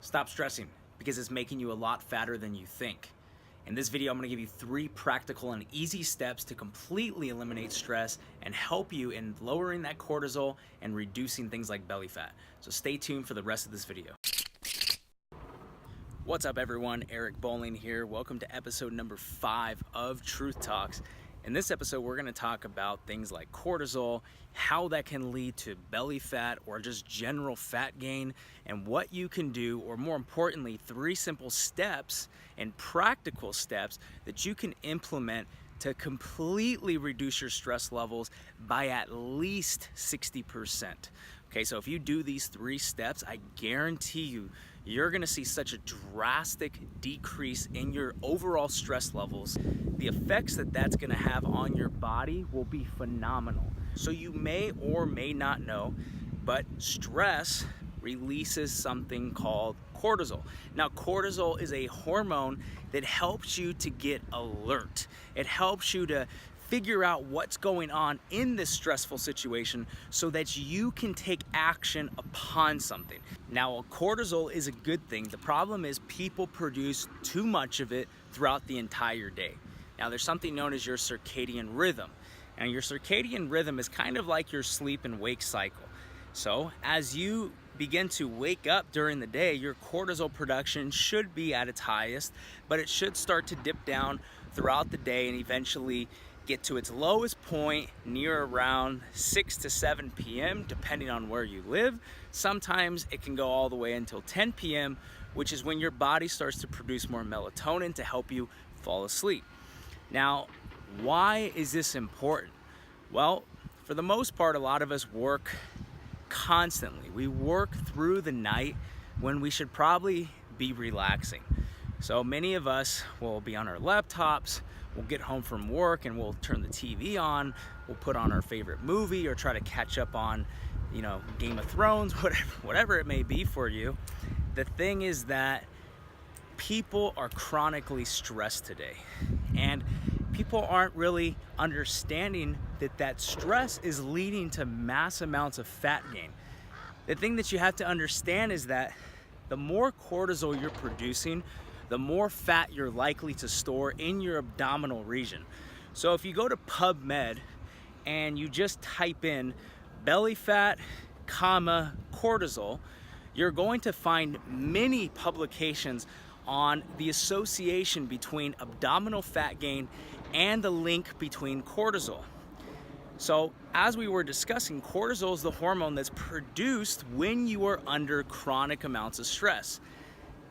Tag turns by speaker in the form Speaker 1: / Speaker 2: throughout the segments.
Speaker 1: Stop stressing because it's making you a lot fatter than you think. In this video, I'm going to give you 3 practical and easy steps to completely eliminate stress and help you in lowering that cortisol and reducing things like belly fat. So stay tuned for the rest of this video. What's up everyone, Eric Bowling here. Welcome to episode number 5 of Truth Talks. In this episode, we're going to talk about things like cortisol, how that can lead to belly fat or just general fat gain, and what you can do, or more importantly, 3 simple steps and practical steps that you can implement to completely reduce your stress levels by at least 60%. Okay, so if you do these 3 steps, I guarantee you, you're gonna see such a drastic decrease in your overall stress levels. The effects that that's gonna have on your body will be phenomenal. So you may or may not know, but stress releases something called cortisol. Now, cortisol is a hormone that helps you to get alert. It helps you to figure out what's going on in this stressful situation so that you can take action upon something. Now, cortisol is a good thing. The problem is people produce too much of it throughout the entire day. Now, there's something known as your circadian rhythm. And your circadian rhythm is kind of like your sleep and wake cycle. So as you begin to wake up during the day, your cortisol production should be at its highest, but it should start to dip down throughout the day and eventually get to its lowest point near around 6 to 7 p.m. depending on where you live. Sometimes it can go all the way until 10 p.m., which is when your body starts to produce more melatonin to help you fall asleep. Now, why is this important? Well, for the most part, a lot of us work constantly. We work through the night when we should probably be relaxing. So many of us will be on our laptops, we'll get home from work and we'll turn the TV on, we'll put on our favorite movie or try to catch up on, Game of Thrones, whatever it may be for you. The thing is that people are chronically stressed today, and people aren't really understanding that stress is leading to mass amounts of fat gain. The thing that you have to understand is that the more cortisol you're producing, the more fat you're likely to store in your abdominal region. So if you go to PubMed and you just type in belly fat, cortisol, you're going to find many publications on the association between abdominal fat gain and the link between cortisol. So as we were discussing, cortisol is the hormone that's produced when you are under chronic amounts of stress.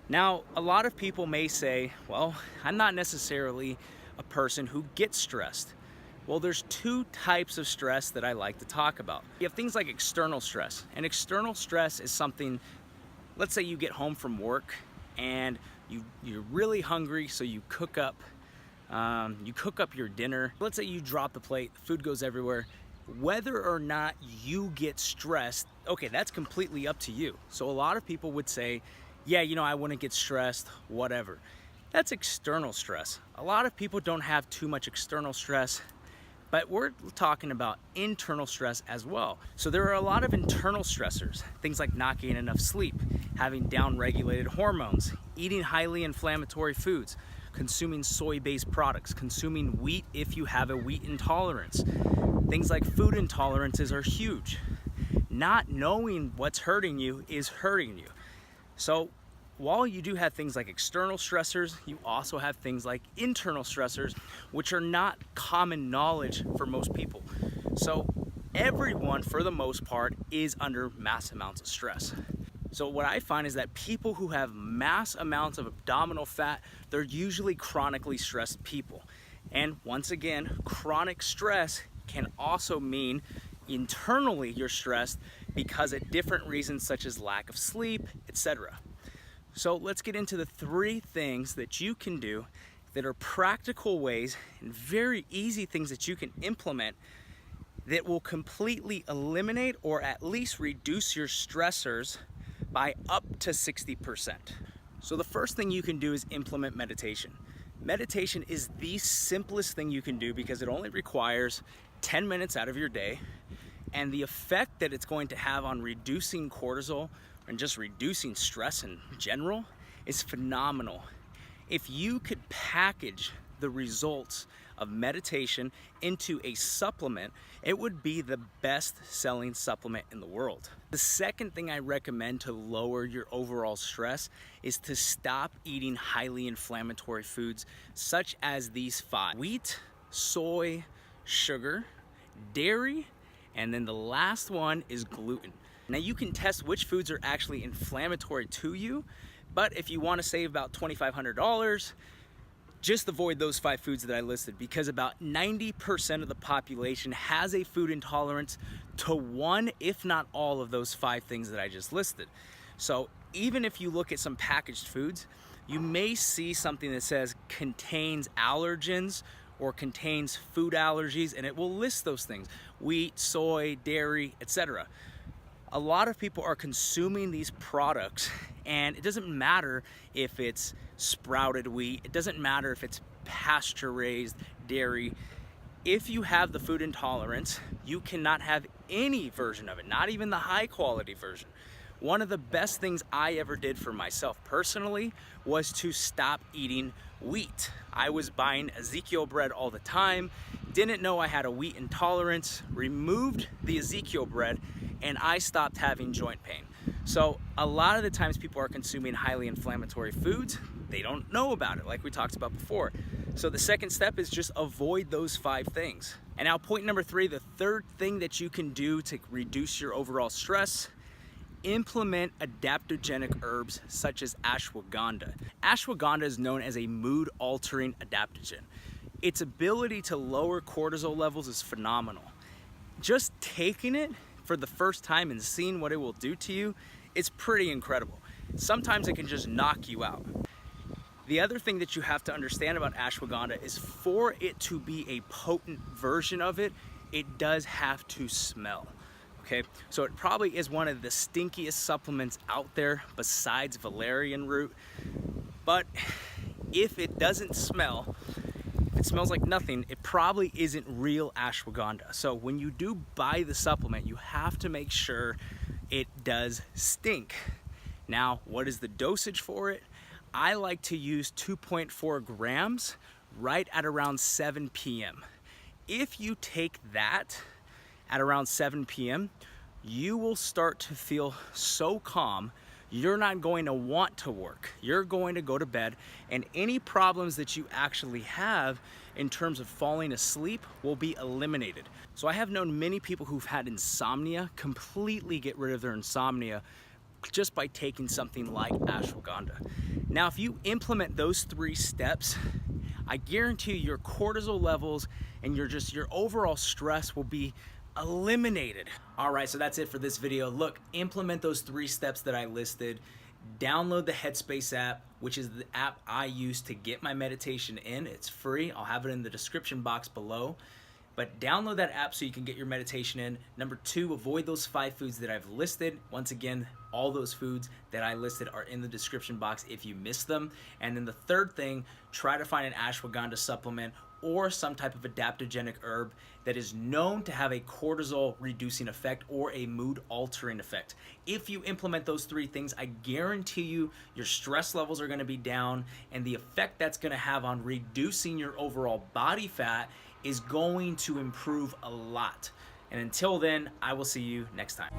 Speaker 1: Now, a lot of people may say, well, I'm not necessarily a person who gets stressed. Well, there's 2 types of stress that I like to talk about. You have things like external stress. And external stress is something, let's say you get home from work and you're really hungry, so you cook up your dinner. Let's say you drop the plate, food goes everywhere. Whether or not you get stressed, okay, that's completely up to you. So a lot of people would say, yeah, I wouldn't get stressed, whatever. That's external stress. A lot of people don't have too much external stress, but we're talking about internal stress as well. So there are a lot of internal stressors, things like not getting enough sleep, having down-regulated hormones, eating highly inflammatory foods, consuming soy-based products, consuming wheat if you have a wheat intolerance. Things like food intolerances are huge. Not knowing what's hurting you is hurting you. So while you do have things like external stressors, you also have things like internal stressors, which are not common knowledge for most people. So everyone, for the most part, is under mass amounts of stress. So what I find is that people who have mass amounts of abdominal fat, they're usually chronically stressed people. And once again, chronic stress can also mean internally you're stressed because of different reasons such as lack of sleep, etc. So let's get into the 3 things that you can do that are practical ways and very easy things that you can implement that will completely eliminate or at least reduce your stressors by up to 60%. So the first thing you can do is implement meditation. Meditation is the simplest thing you can do because it only requires 10 minutes out of your day, and the effect that it's going to have on reducing cortisol and just reducing stress in general is phenomenal. If you could package the results of meditation into a supplement, it would be the best selling supplement in the world. The second thing I recommend to lower your overall stress is to stop eating highly inflammatory foods such as these 5: wheat, soy, sugar, dairy, and then the last one is gluten. Now you can test which foods are actually inflammatory to you, but if you want to save about $2,500, just avoid those 5 foods that I listed, because about 90% of the population has a food intolerance to one, if not all, of those 5 things that I just listed. So even if you look at some packaged foods, you may see something that says contains allergens or contains food allergies, and it will list those things: wheat, soy, dairy, etc. A lot of people are consuming these products, and it doesn't matter if it's sprouted wheat, it doesn't matter if it's pasture-raised dairy. If you have the food intolerance, you cannot have any version of it, not even the high-quality version. One of the best things I ever did for myself personally was to stop eating wheat. I was buying Ezekiel bread all the time, didn't know I had a wheat intolerance, removed the Ezekiel bread, and I stopped having joint pain. So a lot of the times people are consuming highly inflammatory foods, they don't know about it, like we talked about before. So the second step is just avoid those 5 things. And now point number 3, the third thing that you can do to reduce your overall stress: implement adaptogenic herbs such as ashwagandha. Ashwagandha is known as a mood-altering adaptogen. Its ability to lower cortisol levels is phenomenal. Just taking it for the first time and seeing what it will do to you, it's pretty incredible. Sometimes it can just knock you out. The other thing that you have to understand about ashwagandha is, for it to be a potent version of it, it does have to smell. Okay, so it probably is one of the stinkiest supplements out there besides valerian root. But if it doesn't smell, if it smells like nothing, it probably isn't real ashwagandha. So when you do buy the supplement, you have to make sure it does stink. Now, what is the dosage for it? I like to use 2.4 grams right at around 7 p.m. If you take that at around 7 p.m., you will start to feel so calm, you're not going to want to work. You're going to go to bed, and any problems that you actually have in terms of falling asleep will be eliminated. So I have known many people who've had insomnia completely get rid of their insomnia just by taking something like ashwagandha. Now, if you implement those 3 steps, I guarantee your cortisol levels and your overall stress will be eliminated. All right, so that's it for this video. Look, implement those 3 steps that I listed. Download the Headspace app, which is the app I use to get my meditation in. It's free. I'll have it in the description box below. But download that app so you can get your meditation in. Number 2, avoid those 5 foods that I've listed. Once again, all those foods that I listed are in the description box if you missed them. And then the third thing, try to find an ashwagandha supplement or some type of adaptogenic herb that is known to have a cortisol reducing effect or a mood altering effect. If you implement those 3 things, I guarantee you your stress levels are going to be down, and the effect that's going to have on reducing your overall body fat is going to improve a lot. And until then, I will see you next time.